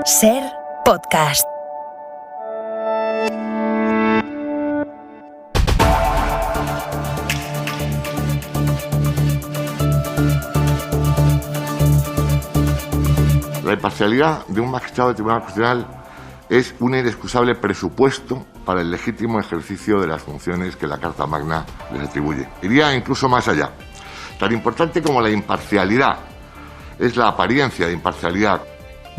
SER Podcast. La imparcialidad de un magistrado del Tribunal Constitucional es un inexcusable presupuesto para el legítimo ejercicio de las funciones que la Carta Magna les atribuye. Iría incluso más allá. Tan importante como la imparcialidad es la apariencia de imparcialidad.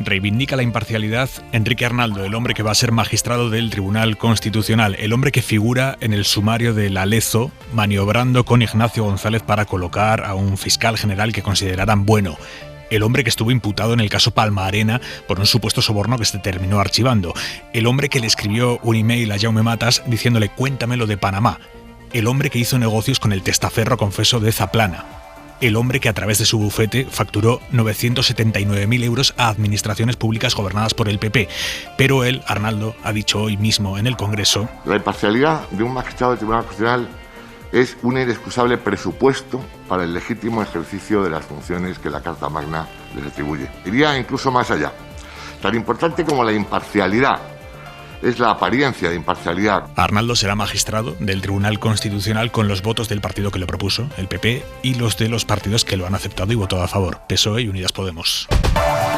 Reivindica la imparcialidad Enrique Arnaldo, el hombre que va a ser magistrado del Tribunal Constitucional, el hombre que figura en el sumario de la Lezo, maniobrando con Ignacio González para colocar a un fiscal general que consideraran bueno. El hombre que estuvo imputado en el caso Palma Arena por un supuesto soborno que se terminó archivando. El hombre que le escribió un email a Jaume Matas diciéndole «Cuéntame lo de Panamá». El hombre que hizo negocios con el testaferro confeso de Zaplana. El hombre que a través de su bufete facturó 979.000 euros a administraciones públicas gobernadas por el PP. Pero él, Arnaldo, ha dicho hoy mismo en el Congreso: la imparcialidad de un magistrado del Tribunal Constitucional es un inexcusable presupuesto para el legítimo ejercicio de las funciones que la Carta Magna les atribuye. Iría incluso más allá. Tan importante como la imparcialidad es la apariencia de imparcialidad. Arnaldo será magistrado del Tribunal Constitucional con los votos del partido que lo propuso, el PP, y los de los partidos que lo han aceptado y votado a favor, PSOE y Unidas Podemos.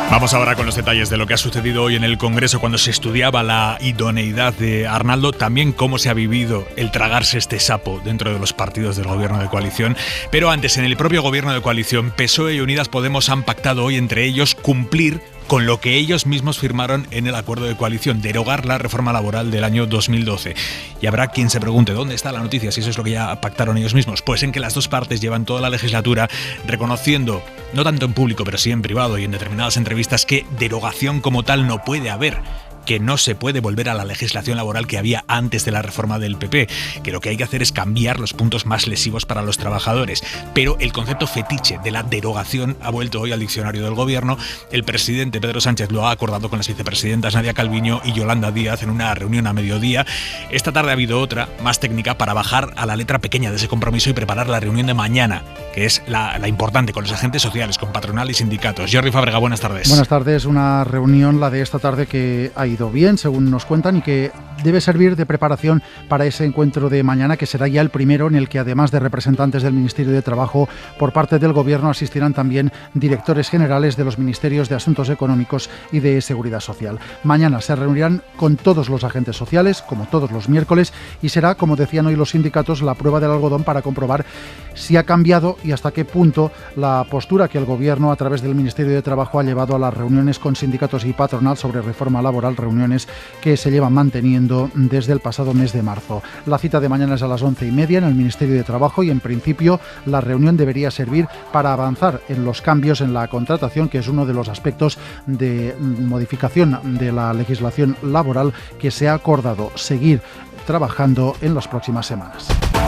Vamos ahora con los detalles de lo que ha sucedido hoy en el Congreso cuando se estudiaba la idoneidad de Arnaldo, también cómo se ha vivido el tragarse este sapo dentro de los partidos del gobierno de coalición. Pero antes, en el propio gobierno de coalición, PSOE y Unidas Podemos han pactado hoy entre ellos cumplir con lo que ellos mismos firmaron en el acuerdo de coalición, derogar la reforma laboral del año 2012. Y habrá quien se pregunte, ¿dónde está la noticia si eso es lo que ya pactaron ellos mismos? Pues en que las dos partes llevan toda la legislatura reconociendo, no tanto en público, pero sí en privado y en determinadas entrevistas, que derogación como tal no puede haber, que no se puede volver a la legislación laboral que había antes de la reforma del PP, que lo que hay que hacer es cambiar los puntos más lesivos para los trabajadores. Pero el concepto fetiche de la derogación ha vuelto hoy al diccionario del gobierno. El presidente Pedro Sánchez lo ha acordado con las vicepresidentas Nadia Calviño y Yolanda Díaz en una reunión a mediodía. Esta tarde ha habido otra, más técnica, para bajar a la letra pequeña de ese compromiso y preparar la reunión de mañana, que es la importante, con los agentes sociales, con patronal y sindicatos. Jordi Fábrega, buenas tardes. Buenas tardes. Una reunión, la de esta tarde, que ha ido bien, según nos cuentan, y que debe servir de preparación para ese encuentro de mañana, que será ya el primero en el que, además de representantes del Ministerio de Trabajo, por parte del Gobierno asistirán también directores generales de los Ministerios de Asuntos Económicos y de Seguridad Social. Mañana se reunirán con todos los agentes sociales, como todos los miércoles, y será, como decían hoy los sindicatos, la prueba del algodón para comprobar si ha cambiado y hasta qué punto la postura que el Gobierno, a través del Ministerio de Trabajo, ha llevado a las reuniones con sindicatos y patronal sobre reforma laboral, reuniones que se llevan manteniendo desde el pasado mes de marzo. La cita de mañana es a las 11:30 en el Ministerio de Trabajo y, en principio, la reunión debería servir para avanzar en los cambios en la contratación, que es uno de los aspectos de modificación de la legislación laboral que se ha acordado seguir trabajando en las próximas semanas.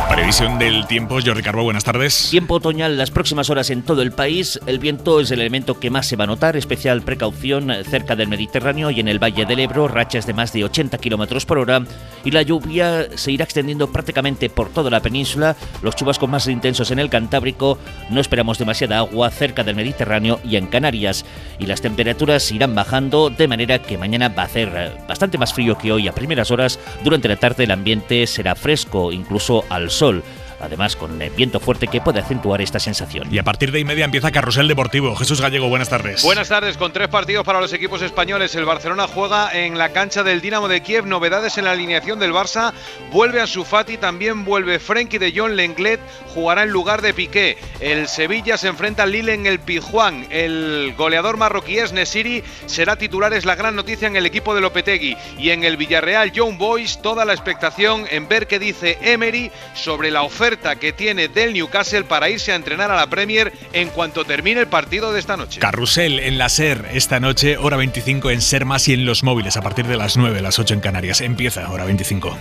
Previsión del tiempo, Jordi Carbo, buenas tardes. Tiempo otoñal las próximas horas en todo el país. El viento es el elemento que más se va a notar, especial precaución cerca del Mediterráneo y en el Valle del Ebro, rachas de más de 80 km por hora, y la lluvia se irá extendiendo prácticamente por toda la península. Los chubascos más intensos en el Cantábrico, no esperamos demasiada agua cerca del Mediterráneo y en Canarias, y las temperaturas irán bajando, de manera que mañana va a hacer bastante más frío que hoy a primeras horas. Durante la tarde el ambiente será fresco, incluso al sol, además con viento fuerte que puede acentuar esta sensación. Y a partir de 1:30 empieza Carrusel Deportivo. Jesús Gallego, buenas tardes. Buenas tardes, con 3 partidos para los equipos españoles. El Barcelona juega en la cancha del Dinamo de Kiev. Novedades en la alineación del Barça. Vuelve Ansu Fati, también vuelve Frenkie de Jong. Lenglet jugará en lugar de Piqué. El Sevilla se enfrenta al Lille en el Pizjuán. El goleador marroquí Nesiri será titular, es la gran noticia en el equipo de Lopetegui. Y en el Villarreal, Young Boys, toda la expectación en ver qué dice Emery sobre la oferta que tiene del Newcastle para irse a entrenar a la Premier en cuanto termine el partido de esta noche. Carrusel en la SER esta noche, hora 25 en SER Más y en los móviles a partir de las 9, las 8 en Canarias. Empieza hora 25.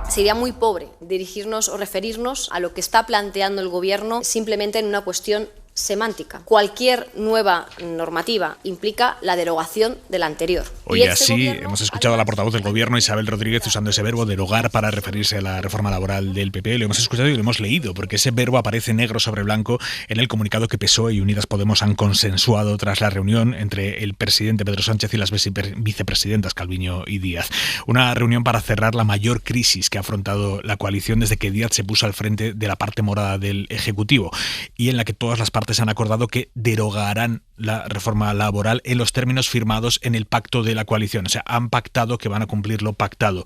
Sería muy pobre dirigirnos o referirnos a lo que está planteando el Gobierno simplemente en una cuestión semántica. Cualquier nueva normativa implica la derogación de la anterior. Hoy así hemos escuchado a la portavoz del Gobierno, Isabel Rodríguez, usando ese verbo derogar para referirse a la reforma laboral del PP. Lo hemos escuchado y lo hemos leído, porque ese verbo aparece negro sobre blanco en el comunicado que PSOE y Unidas Podemos han consensuado tras la reunión entre el presidente Pedro Sánchez y las vicepresidentas Calviño y Díaz. Una reunión para cerrar la mayor crisis que ha afrontado la coalición desde que Díaz se puso al frente de la parte morada del Ejecutivo, y en la que todas las partes han acordado que derogarán la reforma laboral en los términos firmados en el pacto de la coalición. O sea, han pactado que van a cumplir lo pactado.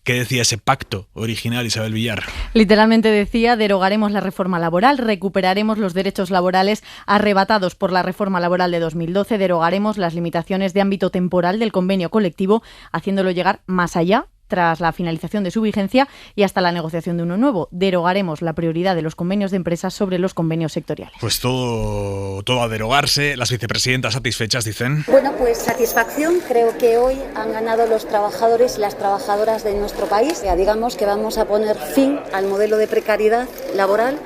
¿Qué decía ese pacto original, Isabel Villar? Literalmente decía: derogaremos la reforma laboral, recuperaremos los derechos laborales arrebatados por la reforma laboral de 2012, derogaremos las limitaciones de ámbito temporal del convenio colectivo, haciéndolo llegar más allá tras la finalización de su vigencia y hasta la negociación de uno nuevo. Derogaremos la prioridad de los convenios de empresas sobre los convenios sectoriales. Pues todo a derogarse. Las vicepresidentas satisfechas, dicen. Bueno, pues satisfacción. Creo que hoy han ganado los trabajadores y las trabajadoras de nuestro país. Ya digamos que vamos a poner fin al modelo de precariedad laboral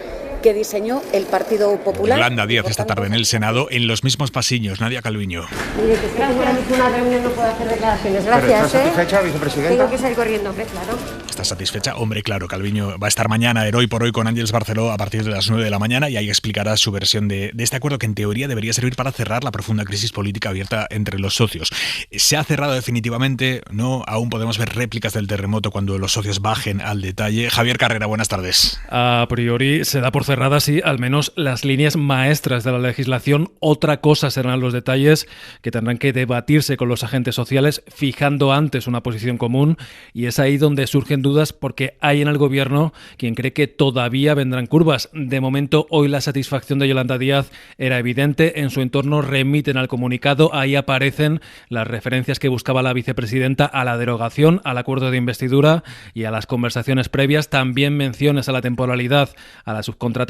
que diseñó el Partido Popular. Yolanda Díaz esta tarde en el Senado, en los mismos pasillos. Nadia Calviño. Mire, que tengo ahora mismo una reunión, no puedo hacer declaraciones. Gracias. ¿Pero está satisfecha, vicepresidenta? Tengo que salir corriendo, hombre, claro. ¿Está satisfecha? Hombre, claro. Calviño va a estar mañana en Hoy por Hoy con Ángeles Barceló a partir de las 9 de la mañana y ahí explicará su versión de este acuerdo que en teoría debería servir para cerrar la profunda crisis política abierta entre los socios. ¿Se ha cerrado definitivamente? No, aún podemos ver réplicas del terremoto cuando los socios bajen al detalle. Javier Carrera, buenas tardes. A priori se da por cerrada, sí, al menos las líneas maestras de la legislación. Otra cosa serán los detalles que tendrán que debatirse con los agentes sociales, fijando antes una posición común, y es ahí donde surgen dudas porque hay en el Gobierno quien cree que todavía vendrán curvas. De momento, hoy la satisfacción de Yolanda Díaz era evidente. En su entorno remiten al comunicado, ahí aparecen las referencias que buscaba la vicepresidenta a la derogación, al acuerdo de investidura y a las conversaciones previas. También menciones a la temporalidad, a la subcontratación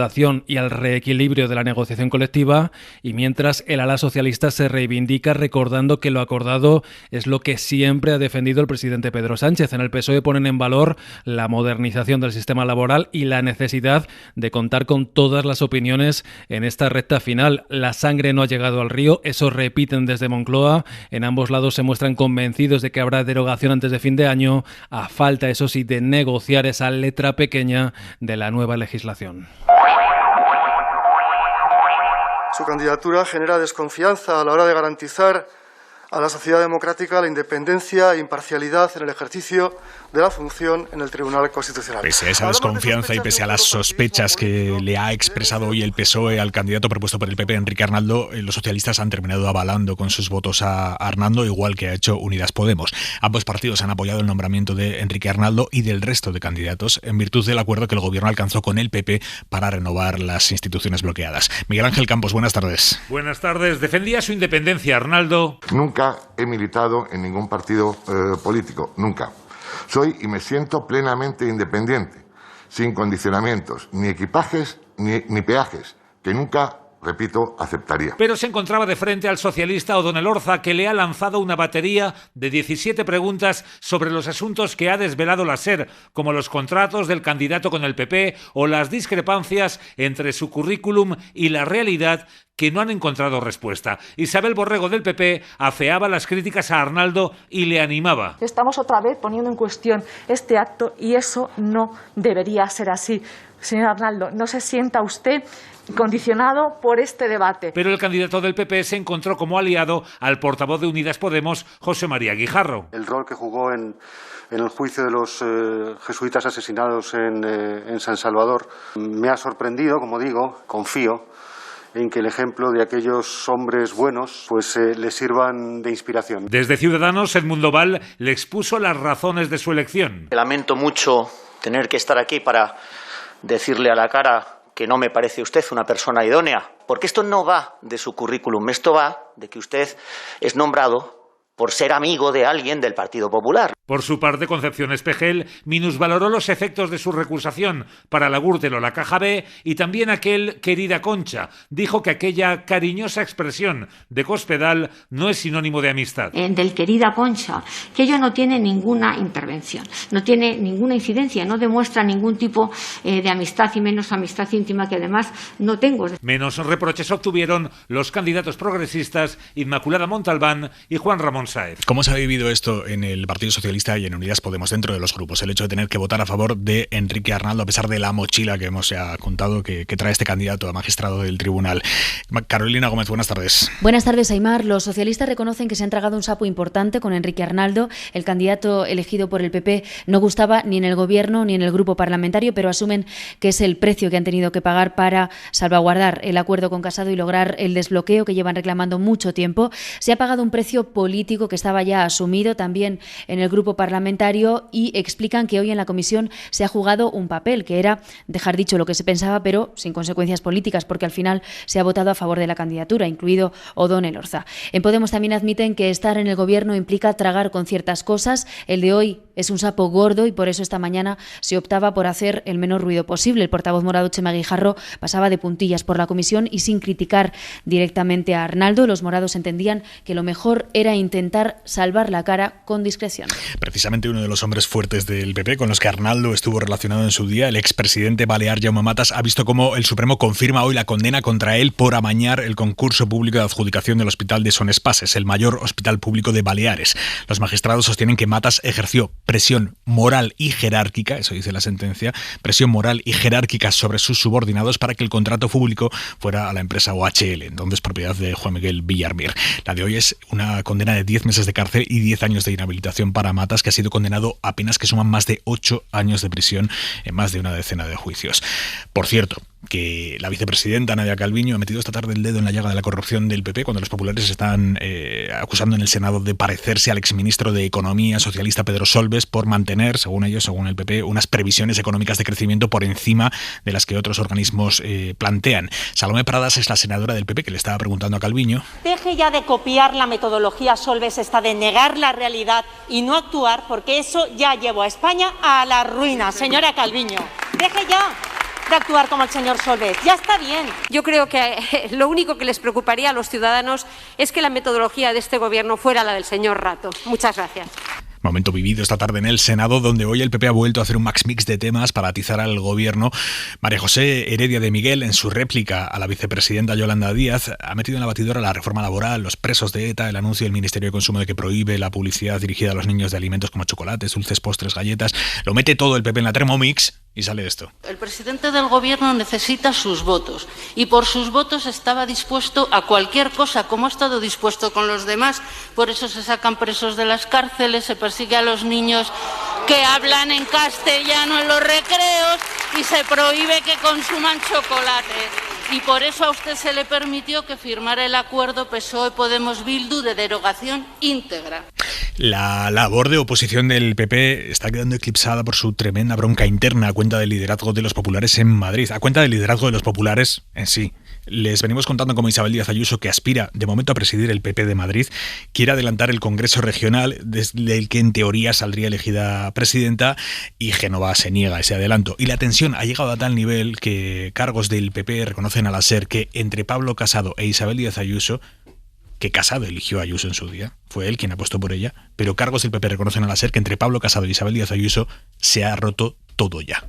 y al reequilibrio de la negociación colectiva, y mientras el ala socialista se reivindica recordando que lo acordado es lo que siempre ha defendido el presidente Pedro Sánchez. En el PSOE ponen en valor la modernización del sistema laboral y la necesidad de contar con todas las opiniones en esta recta final. La sangre no ha llegado al río, eso repiten desde Moncloa. En ambos lados se muestran convencidos de que habrá derogación antes de fin de año, a falta, eso sí, de negociar esa letra pequeña de la nueva legislación. Su candidatura genera desconfianza a la hora de garantizar a la sociedad democrática la independencia e imparcialidad en el ejercicio de la función en el Tribunal Constitucional. Pese a esa desconfianza y pese a las sospechas que le ha expresado hoy el PSOE al candidato propuesto por el PP, Enrique Arnaldo, los socialistas han terminado avalando con sus votos a Arnaldo, igual que ha hecho Unidas Podemos. Ambos partidos han apoyado el nombramiento de Enrique Arnaldo y del resto de candidatos en virtud del acuerdo que el Gobierno alcanzó con el PP para renovar las instituciones bloqueadas. Miguel Ángel Campos, buenas tardes. Buenas tardes. ¿Defendía su independencia, Arnaldo? Nunca he militado en ningún partido político, nunca. Soy y me siento plenamente independiente, sin condicionamientos, ni equipajes ni peajes, que nunca, repito, aceptaría. Pero se encontraba de frente al socialista O'Donnell Orza, que le ha lanzado una batería de 17 preguntas sobre los asuntos que ha desvelado la SER, como los contratos del candidato con el PP o las discrepancias entre su currículum y la realidad, que no han encontrado respuesta. Isabel Borrego del PP afeaba las críticas a Arnaldo y le animaba. Estamos otra vez poniendo en cuestión este acto y eso no debería ser así. Señor Arnaldo, no se sienta usted condicionado por este debate. Pero el candidato del PP se encontró como aliado al portavoz de Unidas Podemos, José María Guijarro. El rol que jugó en el juicio de los jesuitas asesinados en San Salvador me ha sorprendido, como digo, confío en que el ejemplo de aquellos hombres buenos pues le sirvan de inspiración. Desde Ciudadanos, Edmundo Val le expuso las razones de su elección. Lamento mucho tener que estar aquí para decirle a la cara que no me parece usted una persona idónea, porque esto no va de su currículum, esto va de que usted es nombrado por ser amigo de alguien del Partido Popular. Por su parte, Concepción Espejel minusvaloró los efectos de su recusación para la Gürtel o la Caja B y también aquel querida Concha. Dijo que aquella cariñosa expresión de Cospedal no es sinónimo de amistad. Del querida Concha, que ello no tiene ninguna intervención, no tiene ninguna incidencia, no demuestra ningún tipo de amistad y menos amistad íntima que además no tengo. Menos reproches obtuvieron los candidatos progresistas Inmaculada Montalbán y Juan Ramón Sáez. ¿Cómo se ha vivido esto en el Partido Socialista y en Unidas Podemos dentro de los grupos? El hecho de tener que votar a favor de Enrique Arnaldo a pesar de la mochila que hemos ya contado que trae este candidato a magistrado del tribunal. Carolina Gómez, buenas tardes. Buenas tardes, Aimar. Los socialistas reconocen que se han tragado un sapo importante con Enrique Arnaldo. El candidato elegido por el PP no gustaba ni en el gobierno ni en el grupo parlamentario, pero asumen que es el precio que han tenido que pagar para salvaguardar el acuerdo con Casado y lograr el desbloqueo que llevan reclamando mucho tiempo. Se ha pagado un precio político que estaba ya asumido también en el grupo parlamentario y explican que hoy en la comisión se ha jugado un papel, que era dejar dicho lo que se pensaba, pero sin consecuencias políticas, porque al final se ha votado a favor de la candidatura, incluido Odón Elorza. En Podemos también admiten que estar en el gobierno implica tragar con ciertas cosas. El de hoy es un sapo gordo y por eso esta mañana se optaba por hacer el menor ruido posible. El portavoz morado Chema Guijarro pasaba de puntillas por la comisión y sin criticar directamente a Arnaldo. Los morados entendían que lo mejor era intentar salvar la cara con discreción. Precisamente uno de los hombres fuertes del PP con los que Arnaldo estuvo relacionado en su día, el expresidente balear Jaume Matas, ha visto cómo el Supremo confirma hoy la condena contra él por amañar el concurso público de adjudicación del Hospital de Son Espases, el mayor hospital público de Baleares. Los magistrados sostienen que Matas ejerció presión moral y jerárquica, eso dice la sentencia, presión moral y jerárquica sobre sus subordinados para que el contrato público fuera a la empresa OHL, entonces propiedad de Juan Miguel Villarmir. La de hoy es una condena de 10 meses de cárcel y 10 años de inhabilitación para Matas, que ha sido condenado a penas que suman más de 8 años de prisión en más de una decena de juicios. Por cierto, que la vicepresidenta Nadia Calviño ha metido esta tarde el dedo en la llaga de la corrupción del PP cuando los populares están acusando en el Senado de parecerse al exministro de Economía socialista Pedro Solbes por mantener, según ellos, según el PP, unas previsiones económicas de crecimiento por encima de las que otros organismos plantean. Salomé Pradas es la senadora del PP que le estaba preguntando a Calviño. Deje ya de copiar la metodología Solbes, esta de negar la realidad y no actuar, porque eso ya llevó a España a la ruina. Señora Calviño, deje ya de actuar como el señor Solbes. Ya está bien. Yo creo que lo único que les preocuparía a los ciudadanos es que la metodología de este gobierno fuera la del señor Rato. Muchas gracias. Momento vivido esta tarde en el Senado, donde hoy el PP ha vuelto a hacer un max mix de temas para atizar al gobierno. María José Heredia de Miguel, en su réplica a la vicepresidenta Yolanda Díaz, ha metido en la batidora la reforma laboral, los presos de ETA, el anuncio del Ministerio de Consumo de que prohíbe la publicidad dirigida a los niños de alimentos como chocolates, dulces, postres, galletas. Lo mete todo el PP en la Thermomix y sale esto. El presidente del gobierno necesita sus votos y por sus votos estaba dispuesto a cualquier cosa, como ha estado dispuesto con los demás. Por eso se sacan presos de las cárceles, se persigue a los niños que hablan en castellano en los recreos y se prohíbe que consuman chocolate. Y por eso a usted se le permitió que firmara el acuerdo PSOE-Podemos-Bildu de derogación íntegra. La labor de oposición del PP está quedando eclipsada por su tremenda bronca interna a cuenta del liderazgo de los populares en Madrid, a cuenta del liderazgo de los populares en sí. Les venimos contando cómo Isabel Díaz Ayuso, que aspira de momento a presidir el PP de Madrid, quiere adelantar el Congreso Regional desde el que en teoría saldría elegida presidenta, y Génova se niega a ese adelanto. Y la tensión ha llegado a tal nivel que cargos del PP reconocen a la SER que entre Pablo Casado e Isabel Díaz Ayuso, que Casado eligió a Ayuso en su día, fue él quien apostó por ella, pero cargos del PP reconocen a la SER que entre Pablo Casado y Isabel Díaz Ayuso se ha roto todo ya.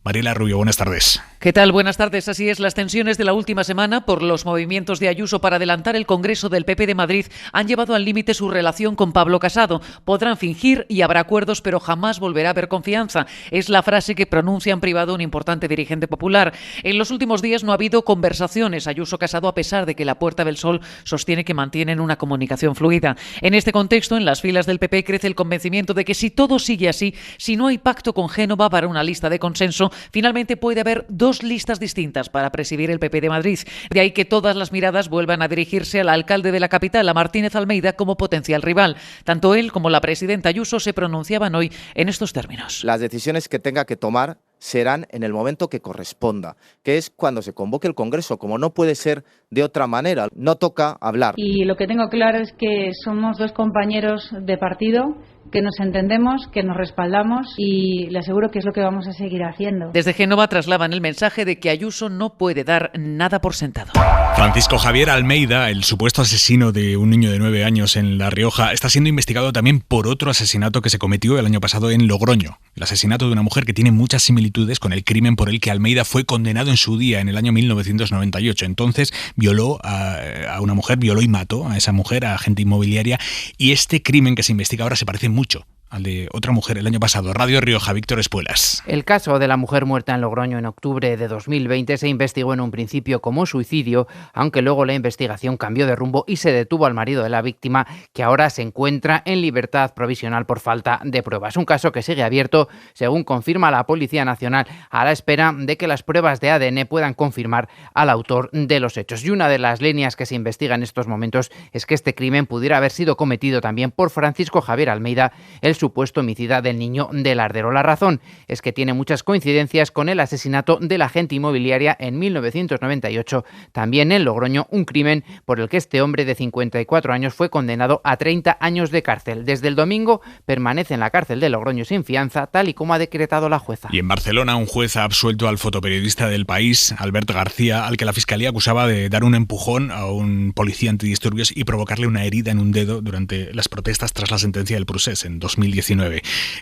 Mariela Rubio, buenas tardes. ¿Qué tal? Buenas tardes. Así es, las tensiones de la última semana por los movimientos de Ayuso para adelantar el Congreso del PP de Madrid han llevado al límite su relación con Pablo Casado. Podrán fingir y habrá acuerdos, pero jamás volverá a haber confianza. Es la frase que pronuncia en privado un importante dirigente popular. En los últimos días no ha habido conversaciones Ayuso-Casado, a pesar de que la Puerta del Sol sostiene que mantienen una comunicación fluida. En este contexto, en las filas del PP crece el convencimiento de que si todo sigue así, si no hay pacto con Génova para una lista de consenso, finalmente puede haber dos listas distintas para presidir el PP de Madrid. De ahí que todas las miradas vuelvan a dirigirse al alcalde de la capital, a Martínez Almeida, como potencial rival. Tanto él como la presidenta Ayuso se pronunciaban hoy en estos términos. Las decisiones que tenga que tomar serán en el momento que corresponda, que es cuando se convoque el Congreso. Como no puede ser de otra manera. No toca hablar. Y lo que tengo claro es que somos dos compañeros de partido, que nos entendemos, que nos respaldamos y le aseguro que es lo que vamos a seguir haciendo. Desde Génova trasladan el mensaje de que Ayuso no puede dar nada por sentado. Francisco Javier Almeida, el supuesto asesino de un niño de 9 años en La Rioja, está siendo investigado también por otro asesinato que se cometió el año pasado en Logroño. El asesinato de una mujer que tiene muchas similitudes con el crimen por el que Almeida fue condenado en su día, en el año 1998. Entonces violó a una mujer, violó y mató a esa mujer, a agente inmobiliaria, y este crimen que se investiga ahora se parece mucho al de otra mujer el año pasado. Radio Rioja, Víctor Espuelas. El caso de la mujer muerta en Logroño en octubre de 2020 se investigó en un principio como suicidio, aunque luego la investigación cambió de rumbo y se detuvo al marido de la víctima, que ahora se encuentra en libertad provisional por falta de pruebas. Un caso que sigue abierto, según confirma la Policía Nacional, a la espera de que las pruebas de ADN puedan confirmar al autor de los hechos. Y una de las líneas que se investiga en estos momentos es que este crimen pudiera haber sido cometido también por Francisco Javier Almeida, el supuesto homicida del niño de Lardero. La razón es que tiene muchas coincidencias con el asesinato de la agente inmobiliaria en 1998, también en Logroño, un crimen por el que este hombre de 54 años fue condenado a 30 años de cárcel. Desde el domingo permanece en la cárcel de Logroño sin fianza, tal y como ha decretado la jueza. Y en Barcelona, un juez ha absuelto al fotoperiodista del País, Albert García, al que la Fiscalía acusaba de dar un empujón a un policía antidisturbios y provocarle una herida en un dedo durante las protestas tras la sentencia del Procés en 2019.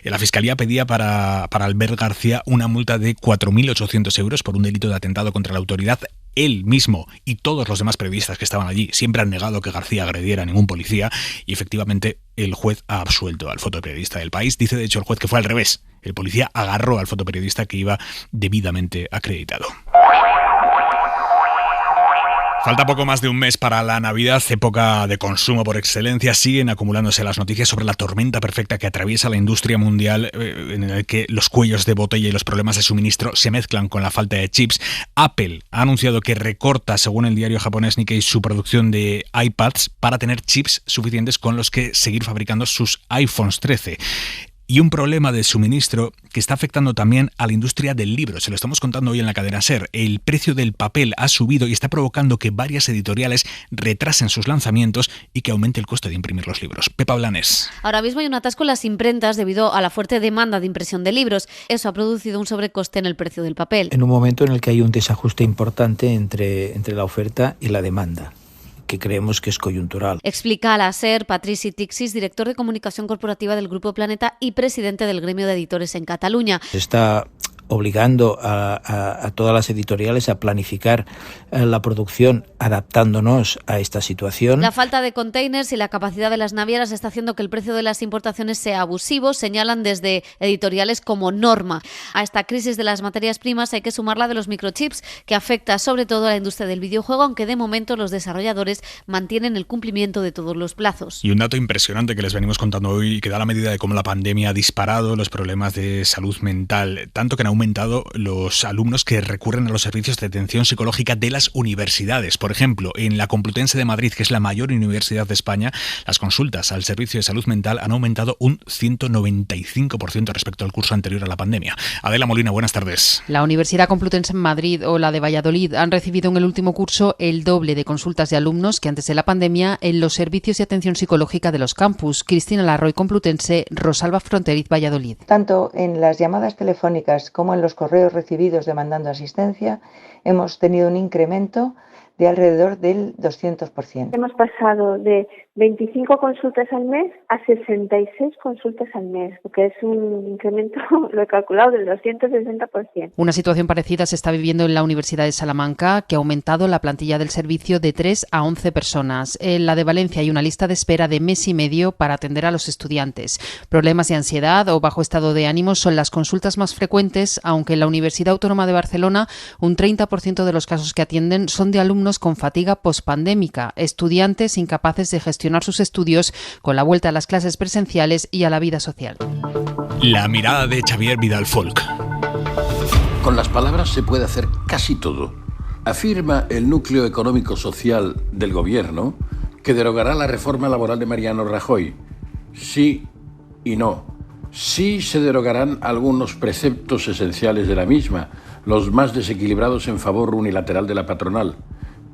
La Fiscalía pedía para Albert García una multa de 4.800 euros por un delito de atentado contra la autoridad. Él mismo y todos los demás periodistas que estaban allí siempre han negado que García agrediera a ningún policía, y efectivamente el juez ha absuelto al fotoperiodista del País. Dice de hecho el juez que fue al revés. El policía agarró al fotoperiodista que iba debidamente acreditado. Falta poco más de un mes para la Navidad, época de consumo por excelencia. Siguen acumulándose las noticias sobre la tormenta perfecta que atraviesa la industria mundial, en el que los cuellos de botella y los problemas de suministro se mezclan con la falta de chips. Apple ha anunciado que recorta, según el diario japonés Nikkei, su producción de iPads para tener chips suficientes con los que seguir fabricando sus iPhones 13. Y un problema de suministro que está afectando también a la industria del libro. Se lo estamos contando hoy en la cadena SER. El precio del papel ha subido y está provocando que varias editoriales retrasen sus lanzamientos y que aumente el coste de imprimir los libros. Pepa Blanes. Ahora mismo hay un atasco en las imprentas debido a la fuerte demanda de impresión de libros. Eso ha producido un sobrecoste en el precio del papel. En un momento en el que hay un desajuste importante entre la oferta y la demanda, que creemos que es coyuntural. Explica a la SER Patrici Tixis, director de comunicación corporativa del Grupo Planeta y presidente del gremio de editores en Cataluña. Se está obligando a todas las editoriales a planificar la producción adaptándonos a esta situación. La falta de containers y la capacidad de las navieras está haciendo que el precio de las importaciones sea abusivo, señalan desde editoriales como Norma. A esta crisis de las materias primas hay que sumar la de los microchips, que afecta sobre todo a la industria del videojuego, aunque de momento los desarrolladores mantienen el cumplimiento de todos los plazos. Y un dato impresionante que les venimos contando hoy, que da la medida de cómo la pandemia ha disparado los problemas de salud mental, tanto que han aumentado los alumnos que recurren a los servicios de atención psicológica de las universidades. Por ejemplo, en la Complutense de Madrid, que es la mayor universidad de España, las consultas al servicio de salud mental han aumentado un 195% respecto al curso anterior a la pandemia. Adela Molina, buenas tardes. La Universidad Complutense en Madrid o la de Valladolid han recibido en el último curso el doble de consultas de alumnos que antes de la pandemia en los servicios de atención psicológica de los campus. Cristina Larroy, Complutense, Rosalba Fronteriz, Valladolid. Tanto en las llamadas telefónicas como en los correos recibidos demandando asistencia, hemos tenido un incremento de alrededor del 200%. Hemos pasado de 25 consultas al mes a 66 consultas al mes, que es un incremento, lo he calculado, del 260%. Una situación parecida se está viviendo en la Universidad de Salamanca, que ha aumentado la plantilla del servicio de 3 a 11 personas. En la de Valencia hay una lista de espera de mes y medio para atender a los estudiantes. Problemas de ansiedad o bajo estado de ánimo son las consultas más frecuentes, aunque en la Universidad Autónoma de Barcelona un 30% de los casos que atienden son de alumnos con fatiga pospandémica, estudiantes incapaces de gestionar sus estudios con la vuelta a las clases presenciales y a la vida social. La mirada de Xavier Vidal Folk. Con las palabras se puede hacer casi todo. Afirma el núcleo económico-social del gobierno que derogará la reforma laboral de Mariano Rajoy. Sí y no. Sí se derogarán algunos preceptos esenciales de la misma, los más desequilibrados en favor unilateral de la patronal.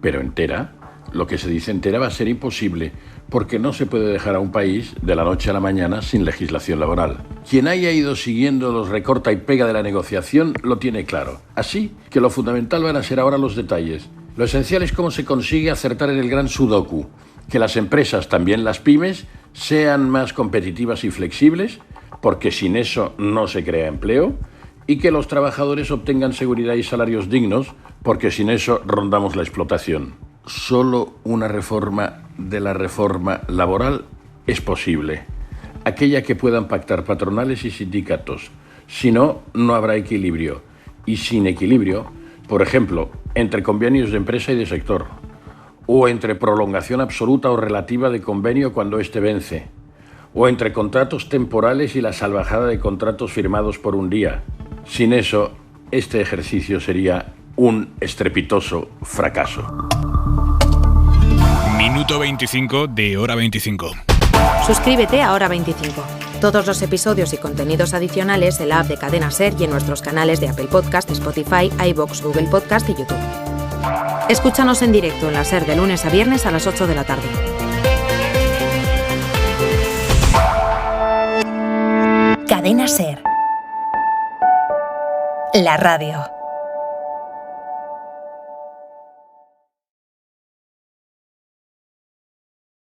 pero entera. Lo que se dice entera va a ser imposible, porque no se puede dejar a un país de la noche a la mañana sin legislación laboral. Quien haya ido siguiendo los recorta y pega de la negociación lo tiene claro. Así que lo fundamental van a ser ahora los detalles. Lo esencial es cómo se consigue acertar en el gran sudoku, que las empresas, también las pymes, sean más competitivas y flexibles, porque sin eso no se crea empleo, y que los trabajadores obtengan seguridad y salarios dignos, porque sin eso rondamos la explotación. Solo una reforma de la reforma laboral es posible, aquella que puedan pactar patronales y sindicatos. Si no, no habrá equilibrio. Y sin equilibrio, por ejemplo, entre convenios de empresa y de sector, o entre prolongación absoluta o relativa de convenio cuando éste vence, o entre contratos temporales y la salvajada de contratos firmados por un día. Sin eso, este ejercicio sería un estrepitoso fracaso. Minuto 25 de Hora 25. Suscríbete a Hora 25. Todos los episodios y contenidos adicionales en la app de Cadena SER y en nuestros canales de Apple Podcast, Spotify, iVoox, Google Podcast y YouTube. Escúchanos en directo en la SER de lunes a viernes a las 8 de la tarde. Cadena SER. La radio.